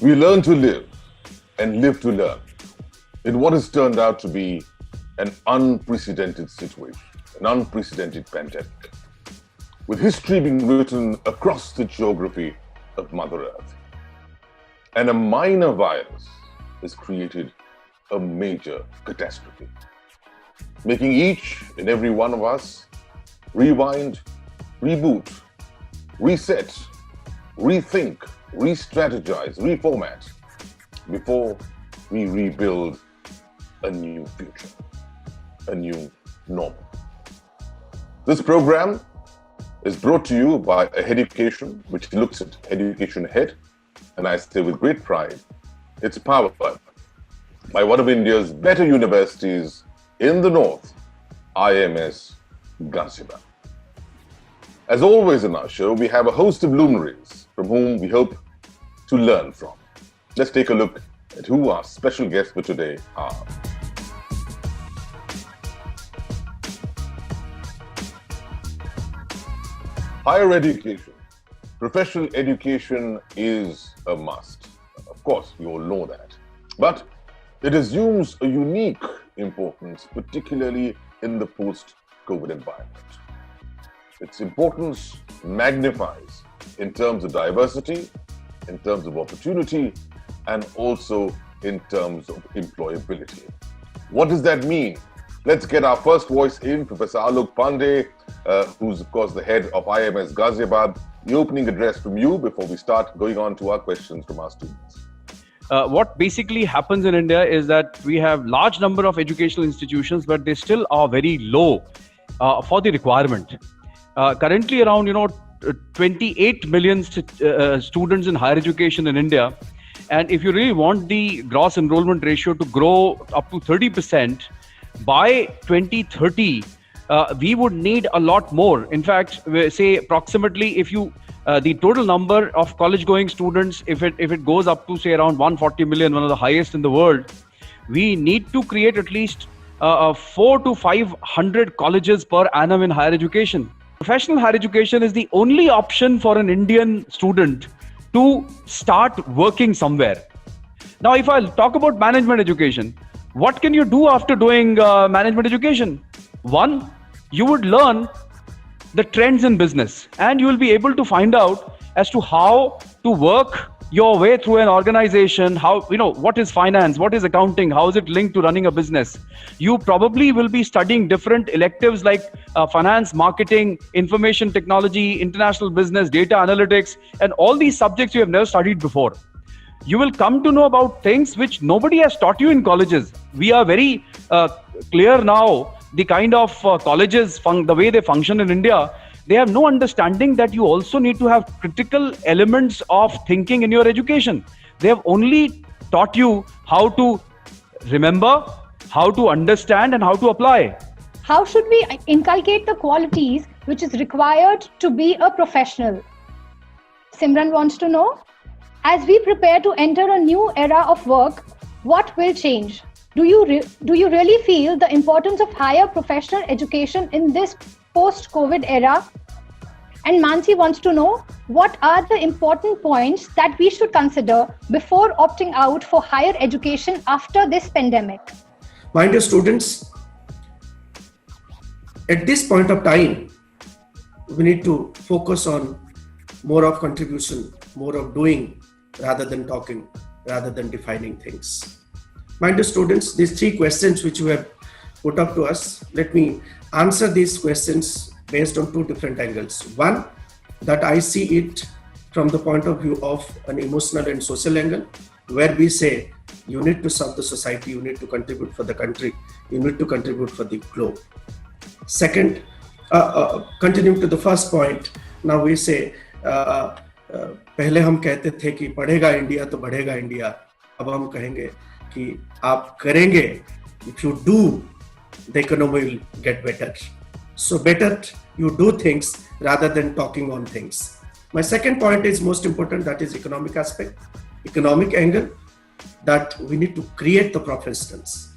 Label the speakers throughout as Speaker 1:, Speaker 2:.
Speaker 1: We learn to live and live to learn in what has turned out to be an unprecedented situation, an unprecedented pandemic, with history being written across the geography of Mother Earth. And a minor virus has created a major catastrophe, making each and every one of us rewind, reboot, reset, rethink, re-strategize, reformat before we rebuild a new future, a new normal. This program is brought to you by Ahead Education, which looks at education ahead, and I say with great pride, it's powered by one of India's better universities in the north, IMS Ghaziabad. As always in our show, we have a host of luminaries from whom we hope to learn from. Let's take a look at who our special guests for today are. Higher education, professional education is a must. Of course, we all know that. But it assumes a unique importance, particularly in the post-COVID environment. Its importance magnifies in terms of diversity, in terms of opportunity, and also in terms of employability. What does that mean? Let's get our first voice in, Professor Alok Pandey, who's of course the head of IMS Ghaziabad. The opening address from you before we start going on to our questions from our students.
Speaker 2: What basically happens in India is that we have large number of educational institutions, but they still are very low for the requirement. Currently around 28 million students in higher education in India, and if you really want the gross enrollment ratio to grow up to 30% by 2030, we would need a lot more. In fact, say approximately if you the total number of college-going students, if it goes up to say around 140 million, one of the highest in the world, we need to create at least 400 to 500 colleges per annum in higher education. Professional higher education is the only option for an Indian student to start working somewhere. Now, if I talk about management education, what can you do after doing management education? One, you would learn the trends in business, and you will be able to find out as to how to work your way through an organization, how, what is finance, what is accounting, how is it linked to running a business. You probably will be studying different electives like finance, marketing, information technology, international business, data analytics, and all these subjects you have never studied before. You will come to know about things which nobody has taught you in colleges. We are very clear now, the kind of colleges, the way they function in India, they have no understanding that you also need to have critical elements of thinking in your education. They have only taught you how to remember, how to understand, and how to apply.
Speaker 3: How should we inculcate the qualities which is required to be a professional? Simran wants to know, as we prepare to enter a new era of work, what will change? Do you really feel the importance of higher professional education in this post-COVID era? And Mansi wants to know, what are the important points that we should consider before opting out for higher education after this pandemic?
Speaker 4: My dear students, at this point of time, we need to focus on more of contribution, more of doing, rather than talking, rather than defining things. My dear students, these three questions which you have put up to us, let me answer these questions based on two different angles. One, that I see it from the point of view of an emotional and social angle, where we say you need to serve the society, you need to contribute for the country, you need to contribute for the globe. Second, continuing to the first point, now we say, पहले हम कहते थे कि पढ़ेगा India तो बढ़ेगा India, अब हम कहेंगे कि आप करेंगे, if you do, the economy will get better. So better you do things rather than talking on things. My second point is most important, that is economic aspect, economic angle, that we need to create the professionals.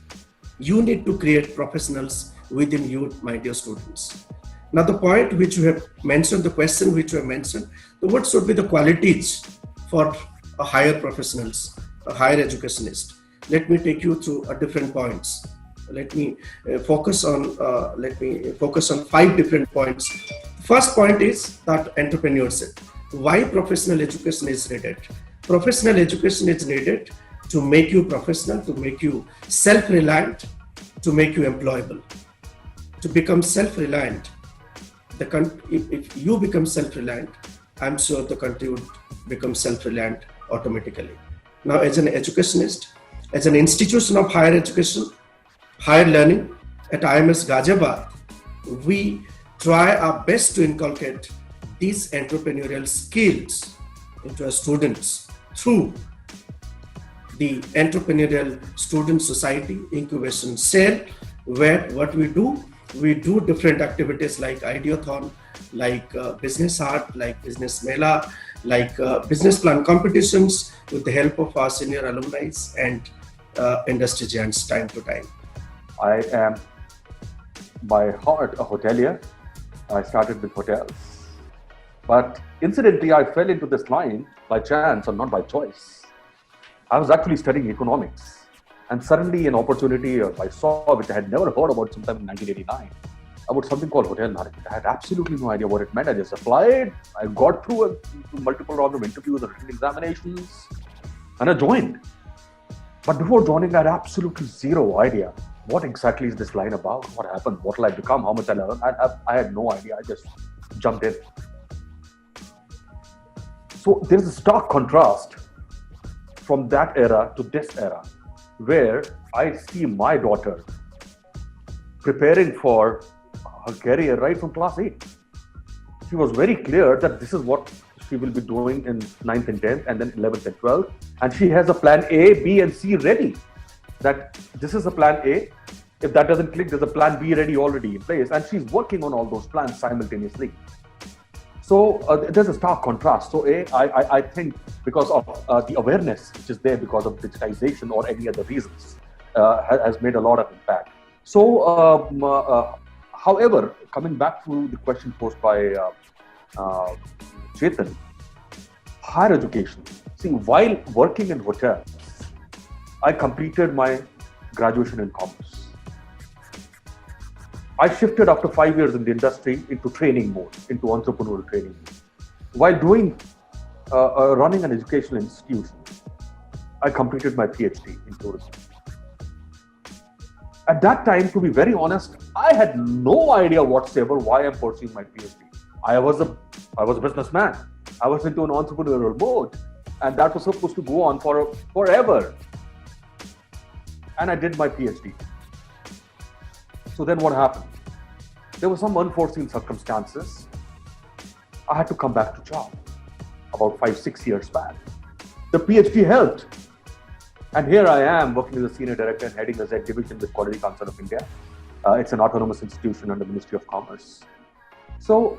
Speaker 4: You need to create professionals within you, my dear students. Now the point which you have mentioned, the question which you have mentioned, what should be the qualities for a higher professionals, a higher educationist. Let me take you through different points. Let me focus on 5 different points. First point is that entrepreneurship. Why professional education is needed? Professional education is needed to make you professional, to make you self-reliant, to make you employable, to become self-reliant. If you become self-reliant, I'm sure the country would become self-reliant automatically. Now, as an educationist, as an institution of higher education, higher learning at IMS Ghaziabad, we try our best to inculcate these entrepreneurial skills into our students through the Entrepreneurial Student Society Incubation Cell, where what we do different activities like Ideathon, like business art, like business mela, like business plan competitions with the help of our senior alumni and industry giants time to time.
Speaker 5: I am by heart a hotelier. I started with hotels. But incidentally, I fell into this line by chance and not by choice. I was actually studying economics. And suddenly an opportunity I saw, which I had never heard about sometime in 1989, about something called hotel management. I had absolutely no idea what it meant. I just applied. I got through multiple rounds of interviews and written examinations, and I joined. But before joining, I had absolutely zero idea. What exactly is this line about? What happened? What will I become? How much I learn? I had no idea. I just jumped in. So there's a stark contrast from that era to this era, where I see my daughter preparing for her career right from class 8. She was very clear that this is what she will be doing in 9th and 10th and then 11th and 12th. And she has a plan A, B and C ready. That this is a plan A. If that doesn't click, there's a plan B ready already in place. And she's working on all those plans simultaneously. So there's a stark contrast. So I think because of the awareness which is there because of digitization or any other reasons has made a lot of impact. So, however, coming back to the question posed by Chetan, higher education. See, while working in hotels, I completed my graduation in commerce. I shifted after 5 years in the industry into training mode, into entrepreneurial training mode. While doing, running an educational institution, I completed my PhD in tourism. At that time, to be very honest, I had no idea whatsoever why I'm pursuing my PhD. I was a businessman. I was into an entrepreneurial mode, and that was supposed to go on for forever. And I did my PhD. So then what happened? There were some unforeseen circumstances. I had to come back to job about 5-6 years back. The PhD helped. And here I am working as a senior director and heading a Z division with Quality Council of India. It's an autonomous institution under the Ministry of Commerce. So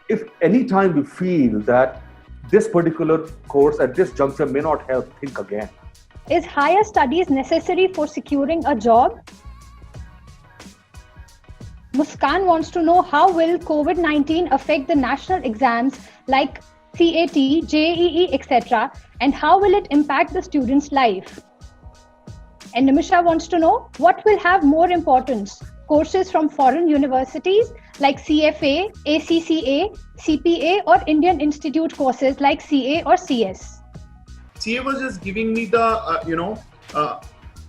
Speaker 5: if any time we feel that this particular course at this juncture may not help, think again.
Speaker 3: Is higher studies necessary for securing a job? Muskan wants to know, how will COVID-19 affect the national exams like CAT, JEE, etc., and how will it impact the student's life? And Nimisha wants to know, what will have more importance? Courses from foreign universities like CFA, ACCA, CPA, or Indian Institute courses like CA or CS?
Speaker 6: CA was just giving me the,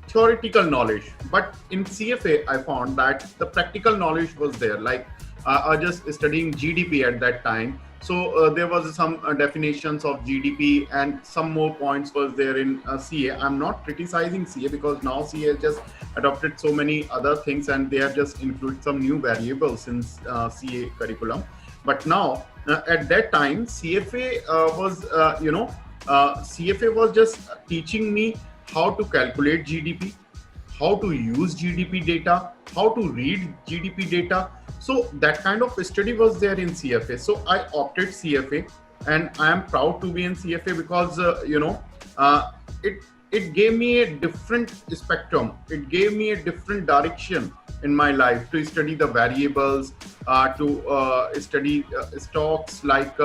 Speaker 6: theoretical knowledge. But in CFA, I found that the practical knowledge was there. Like I was just studying GDP at that time. So there was some definitions of GDP and some more points was there in CA. I'm not criticizing CA because now CA has just adopted so many other things and they have just included some new variables in CA curriculum. But now at that time, CFA CFA was just teaching me how to calculate GDP, how to use GDP data, how to read GDP data. So that kind of study was there in CFA. So I opted CFA, and I am proud to be in CFA because it gave me a different spectrum. It gave me a different direction in my life to study the variables, to study stocks like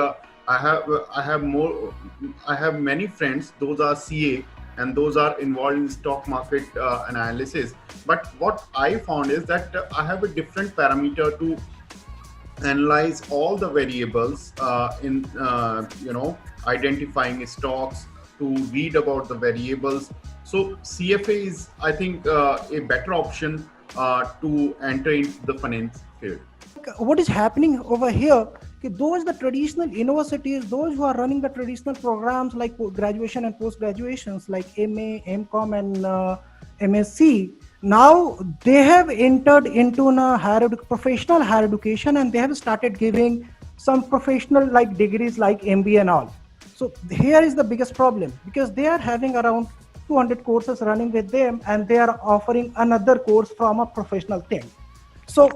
Speaker 6: I have many friends. Those are CA and those are involved in stock market analysis. But what I found is that I have a different parameter to analyze all the variables in identifying stocks, to read about the variables. So CFA is, I think, a better option to enter into the finance field.
Speaker 7: What is happening over here, those the traditional universities, those who are running the traditional programs like graduation and post graduations like MA, MCom and MSc, now they have entered into a professional higher education, and they have started giving some professional like degrees like MBA and all. So here is the biggest problem, because they are having around 200 courses running with them, and they are offering another course from a professional thing. So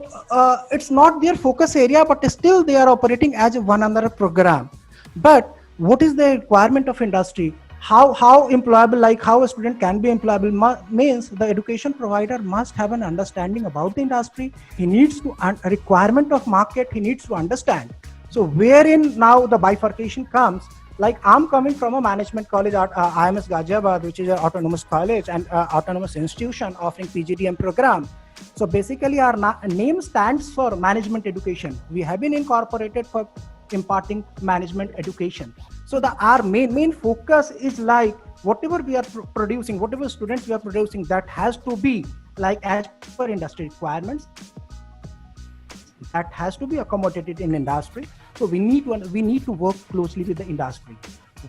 Speaker 7: it's not their focus area, but still they are operating as one another program. But what is the requirement of industry? How employable, like how a student can be employable means the education provider must have an understanding about the industry. He needs to a requirement of market. He needs to understand. So wherein now the bifurcation comes. Like I'm coming from a management college at IMS Ghaziabad, which is an autonomous college and autonomous institution offering PGDM program. So basically our name stands for management education. We have been incorporated for imparting management education. So our main focus is like whatever we are producing, whatever students we are producing, that has to be like as per industry requirements. That has to be accommodated in industry. So we need to work closely with the industry,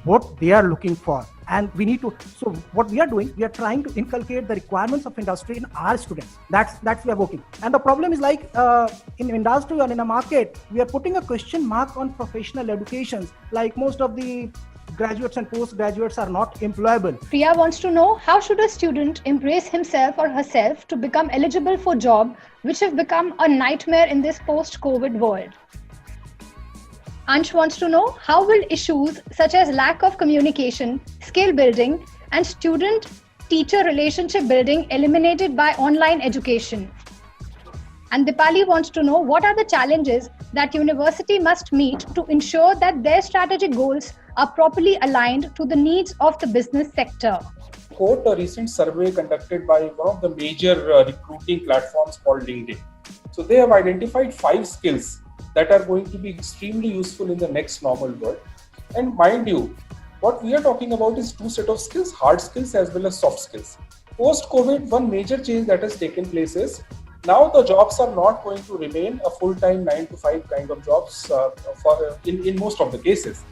Speaker 7: what they are looking for, and we need to. So what we are doing, we are trying to inculcate the requirements of industry in our students. That's we are working. And the problem is like in industry or in a market, we are putting a question mark on professional educations. Like most of the graduates and postgraduates are not employable.
Speaker 3: Priya wants to know, how should a student embrace himself or herself to become eligible for job, which have become a nightmare in this post-COVID world? Ansh wants to know, how will issues such as lack of communication, skill building, and student-teacher relationship building eliminated by online education? And Dipali wants to know, what are the challenges that university must meet to ensure that their strategic goals are properly aligned to the needs of the business sector?
Speaker 8: Quote a recent survey conducted by one of the major recruiting platforms called LinkedIn. So they have identified 5 skills that are going to be extremely useful in the next normal world. And mind you, what we are talking about is 2 sets of skills, hard skills as well as soft skills. Post-COVID, one major change that has taken place is now the jobs are not going to remain a full-time 9 to 5 kind of jobs in most of the cases.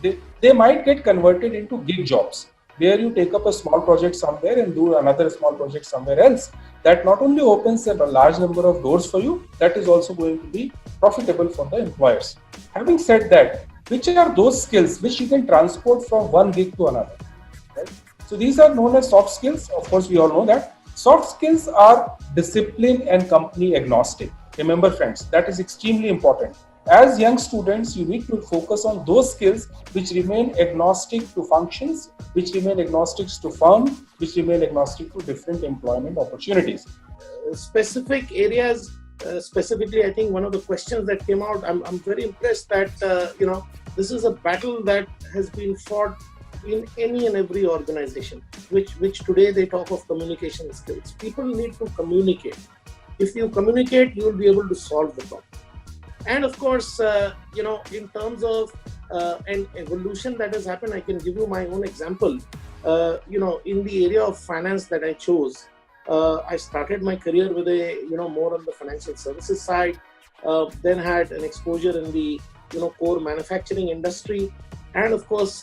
Speaker 8: They might get converted into gig jobs, where you take up a small project somewhere and do another small project somewhere else. That not only opens a large number of doors for you, that is also going to be profitable for the employers. Having said that, which are those skills which you can transport from one gig to another? Right? So these are known as soft skills. Of course, we all know that. Soft skills are discipline and company agnostic. Remember friends, that is extremely important. As young students, you need to focus on those skills which remain agnostic to functions, which remain agnostic to firm, which remain agnostic to different employment opportunities.
Speaker 4: Specific areas, specifically, I think one of the questions that came out, I'm very impressed that, this is a battle that has been fought in any and every organization, which today they talk of communication skills. People need to communicate. If you communicate, you will be able to solve the problem. And of course, in terms of an evolution that has happened, I can give you my own example. In the area of finance that I chose, I started my career with more on the financial services side, then had an exposure in the, core manufacturing industry. And of course,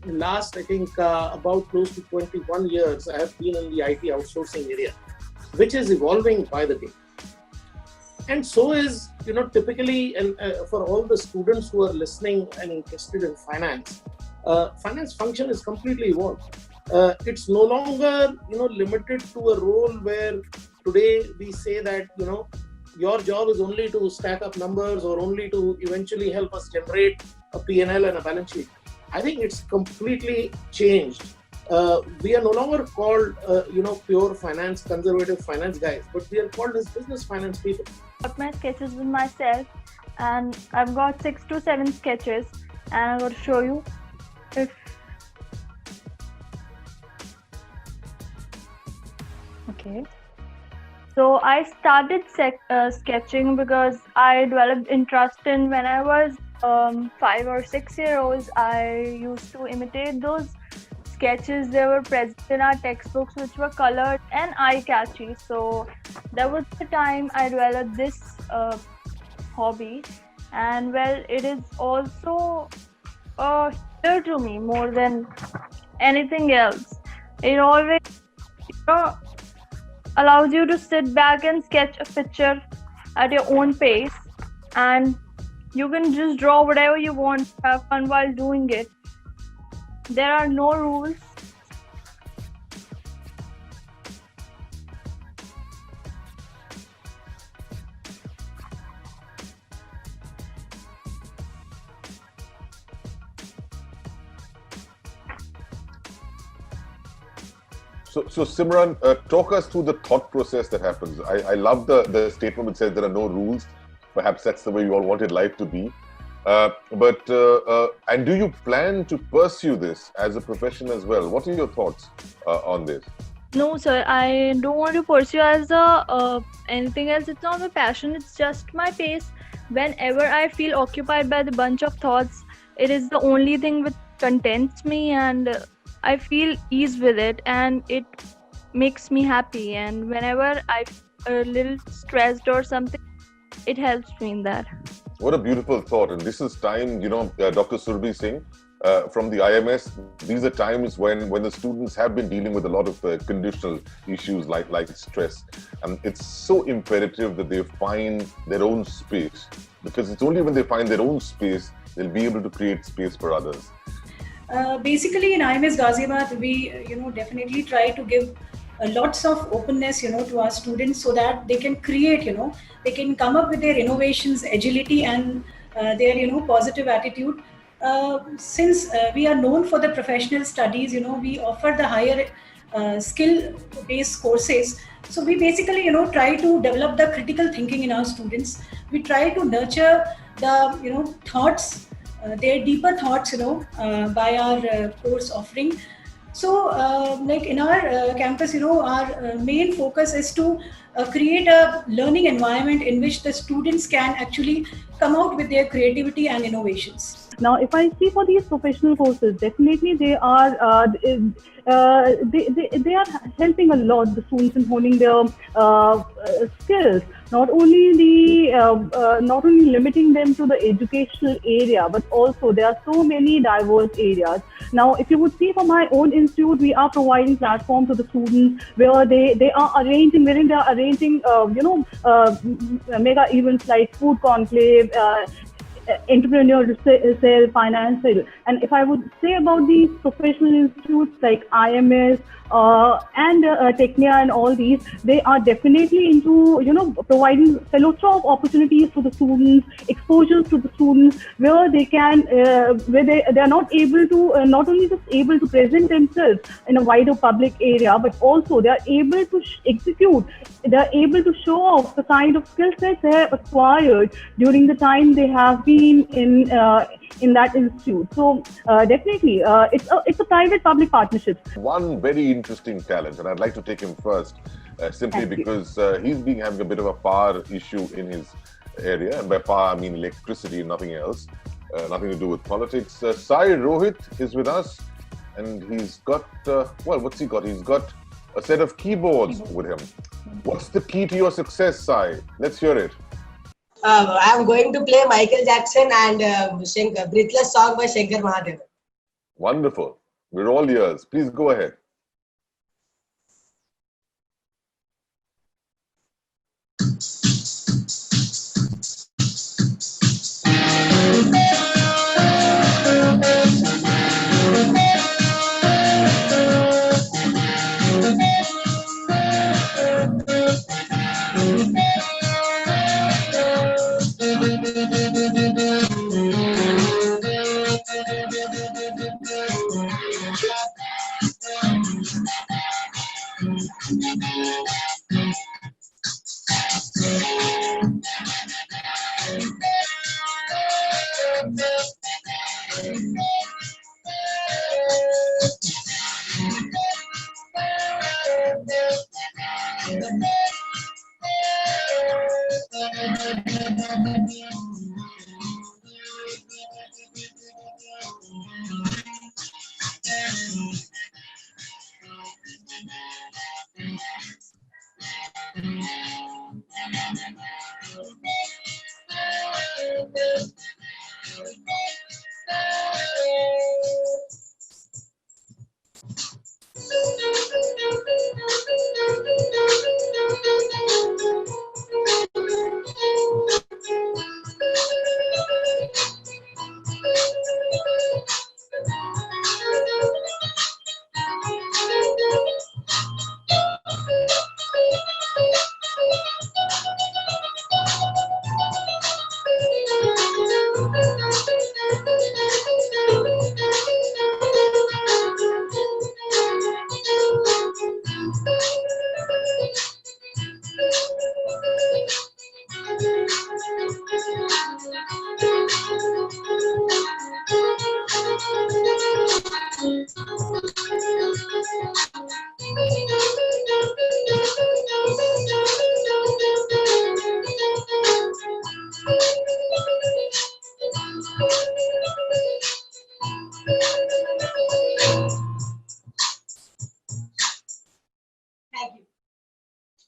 Speaker 4: last, I think, about close to 21 years, I have been in the IT outsourcing area, which is evolving by the day. And so is, typically, and for all the students who are listening and interested in finance, finance function is completely evolved. It's no longer, limited to a role where today we say that, your job is only to stack up numbers or only to eventually help us generate a P&L and a balance sheet. I think it's completely changed. We are no longer called, pure finance, conservative finance guys, but we are called as business finance people.
Speaker 9: Got my sketches with myself, and I've got 6 to 7 sketches. and I'm going to show you. If
Speaker 3: Okay.
Speaker 9: So I started sketching because I developed interest in when I was 5 or 6 years old. I used to imitate those sketches. They were present in our textbooks, which were colored and eye-catchy. So that was the time I developed this hobby. And well, it is also a healer to me more than anything else. It always, allows you to sit back and sketch a picture at your own pace, and you can just draw whatever you want, have fun while doing it. There are no rules.
Speaker 1: So Simran, talk us through the thought process that happens. I love the statement which says there are no rules. Perhaps that's the way you all wanted life to be. And do you plan to pursue this as a profession as well? What are your thoughts on this?
Speaker 9: No, sir, I don't want to pursue as anything else. It's not my passion. It's just my pace. Whenever I feel occupied by the bunch of thoughts, it is the only thing which contents me, and I feel ease with it, and it makes me happy. And whenever I feel a little stressed or something, it helps me in that.
Speaker 1: What a beautiful thought. And this is time, Dr. Surbhi Singh from the IMS, these are times when the students have been dealing with a lot of conditional issues like stress. And it's so imperative that they find their own space, because it's only when they find their own space, they'll be able to create space for others.
Speaker 10: Basically, in IMS Ghaziabad, we definitely try to give lots of openness to our students, so that they can create, they can come up with their innovations, agility, and their positive attitude. Since we are known for the professional studies, we offer the higher skill based courses. So we basically try to develop the critical thinking in our students. We try to nurture the thoughts, their deeper thoughts, by our course offering. So, like in our campus, our main focus is to create a learning environment in which the students can actually come out with their creativity and innovations.
Speaker 11: Now, if I see for these professional courses, definitely they are they are helping a lot the students in honing their skills. Not only limiting them to the educational area, but also there are so many diverse areas. Now, if you would see from my own institute, we are providing platforms to the students where they are arranging mega events like food conclave, entrepreneur sale, finance sale. And if I would say about these professional institutes like IMS and Technia and all these, they are definitely into providing fellowship opportunities to the students, exposures to the students, where they can where they are not able to not only just able to present themselves in a wider public area, but also they are able to execute. They are able to show off the kind of skill sets they have acquired during the time they have been in that institute. So definitely, it's a private-public partnership.
Speaker 1: One very interesting talent, and I'd like to take him first, simply because he's been having a bit of a power issue in his area, and by power I mean electricity, nothing else, nothing to do with politics. Sai Rohit is with us, and he's got what's he got? He's got a set of keyboards with him. What's the key to your success, Sai? Let's hear it.
Speaker 12: I'm going to play Michael Jackson and Breathless song by Shankar Mahadevan.
Speaker 1: Wonderful. We're all ears. Please go ahead.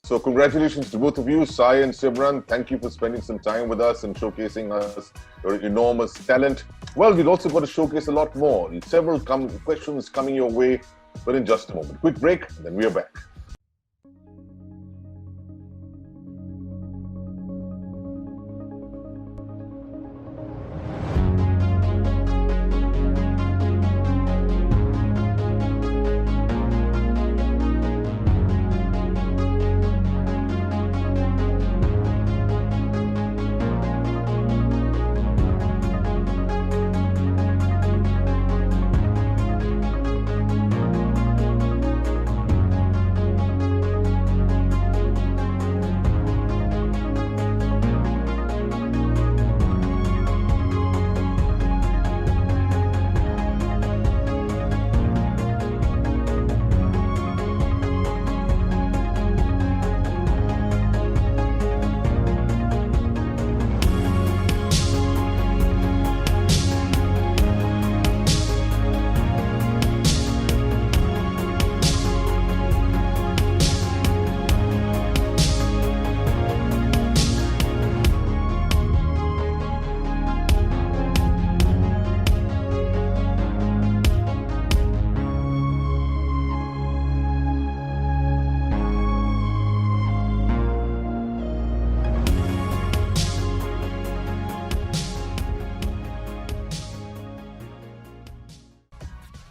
Speaker 1: So congratulations to both of you, Sai and Simran. Thank you for spending some time with us and showcasing us your enormous talent. Well, we've also got to showcase a lot more. Several questions coming your way, but in just a moment. Quick break, then we are back.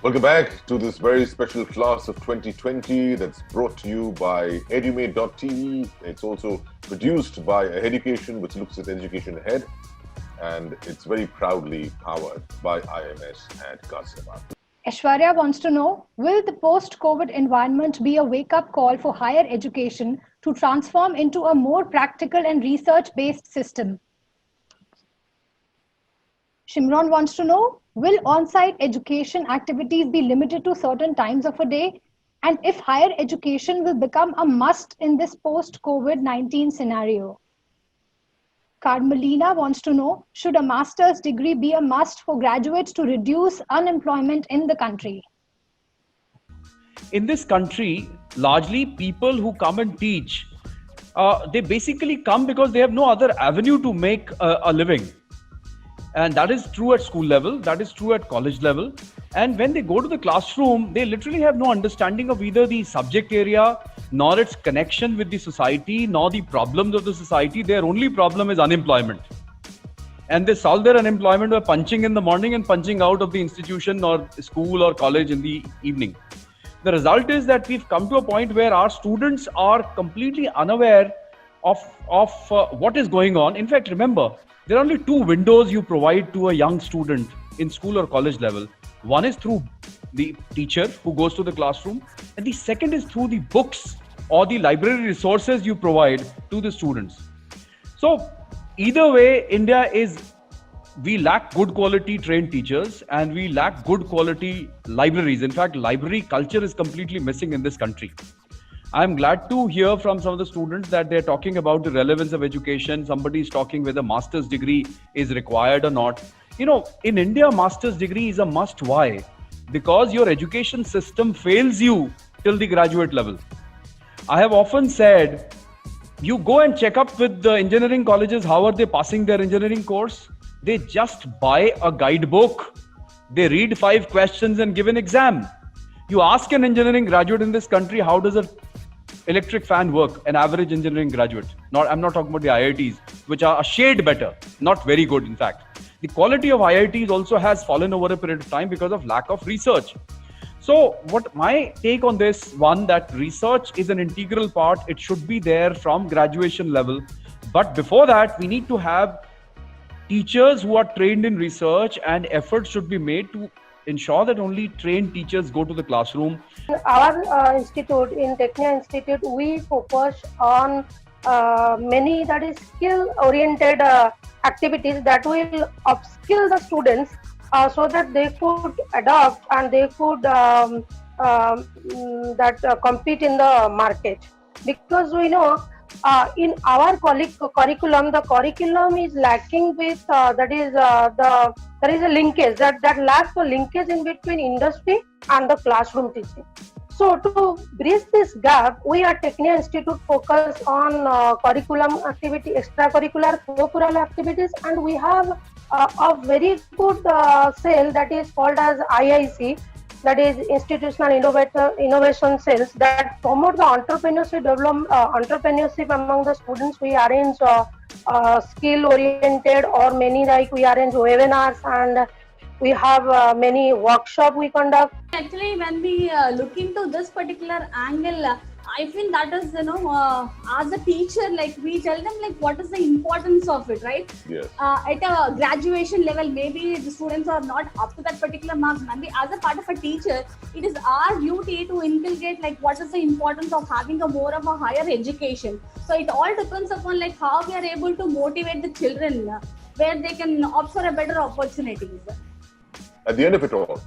Speaker 1: Welcome back to this very special class of 2020 that's brought to you by edumate.tv. It's also produced by Aheducation, which looks at education ahead, and it's very proudly powered by IMS at Ghaziabad.
Speaker 3: Aishwarya wants to know, will the post-COVID environment be a wake-up call for higher education to transform into a more practical and research-based system? Shimron wants to know, will on-site education activities be limited to certain times of a day? And if higher education will become a must in this post-COVID-19 scenario? Carmelina wants to know, should a master's degree be a must for graduates to reduce unemployment in the country?
Speaker 2: In this country, largely people who come and teach, they basically come because they have no other avenue to make a living. And that is true at school level, that is true at college level. And when they go to the classroom, they literally have no understanding of either the subject area, nor its connection with the society, nor the problems of the society. Their only problem is unemployment. And they solve their unemployment by punching in the morning and punching out of the institution or school or college in the evening. The result is that we've come to a point where our students are completely unaware of what is going on. In fact, remember, there are only two windows you provide to a young student in school or college level. One is through the teacher who goes to the classroom, and the second is through the books or the library resources you provide to the students. So either way, we lack good quality trained teachers and we lack good quality libraries. In fact, library culture is completely missing in this country. I'm glad to hear from some of the students that they're talking about the relevance of education. Somebody is talking whether master's degree is required or not. In India, master's degree is a must. Why? Because your education system fails you till the graduate level. I have often said, you go and check up with the engineering colleges, how are they passing their engineering course? They just buy a guidebook. They read 5 questions and give an exam. You ask an engineering graduate in this country, how does an electric fan work? An average engineering graduate. I'm not talking about the IITs, which are a shade better, not very good in fact. The quality of IITs also has fallen over a period of time because of lack of research. So what my take on this, one, that research is an integral part. It should be there from graduation level. But before that, we need to have teachers who are trained in research, and efforts should be made to ensure that only trained teachers go to the classroom.
Speaker 13: Our institute, in Technia Institute, we focus on many skill-oriented activities that will upskill the students so that they could adopt and they could compete in the market. Because we know in our curriculum, the curriculum is lacking with there is a linkage that lacks the linkage in between industry and the classroom teaching. So to bridge this gap, we at Technia Institute focus on curriculum activity, extracurricular, co-curricular activities, and we have a very good cell that is called as IIC, that is Institutional Innovation Cells, that promote the entrepreneurship among the students. We arrange skill-oriented, or many like we arrange webinars, and we have many workshops we conduct.
Speaker 14: Actually, when we look into this particular angle, I feel that is, as a teacher, like we tell them like what is the importance of it, right?
Speaker 1: Yes.
Speaker 14: At a graduation level, maybe the students are not up to that particular marks. Maybe as a part of a teacher, it is our duty to inculcate like what is the importance of having a more of a higher education. So it all depends upon like how we are able to motivate the children where they can opt for a better opportunities.
Speaker 1: At the end of it all,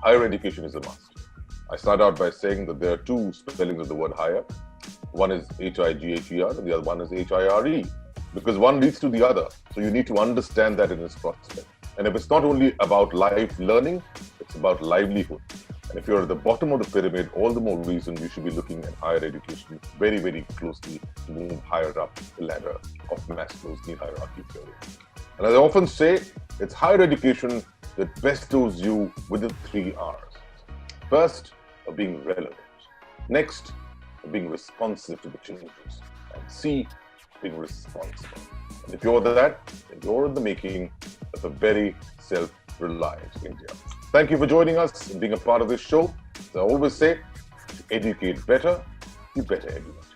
Speaker 1: higher education is a must. I start out by saying that there are 2 spellings of the word higher. One is H-I-G-H-E-R and the other one is H-I-R-E, because one leads to the other. So you need to understand that in its prospect. And if it's not only about life learning, it's about livelihood. And if you're at the bottom of the pyramid, all the more reason you should be looking at higher education very, very closely to move higher up the ladder of Maslow's need hierarchy theory. And as I often say, it's higher education that bestows you with the 3 R's. First, of being relevant. Next, of being responsive to the changes. And C, being responsible. And if you're that, then you're in the making of a very self-reliant India. Thank you for joining us and being a part of this show. As I always say, to educate better, you better educate.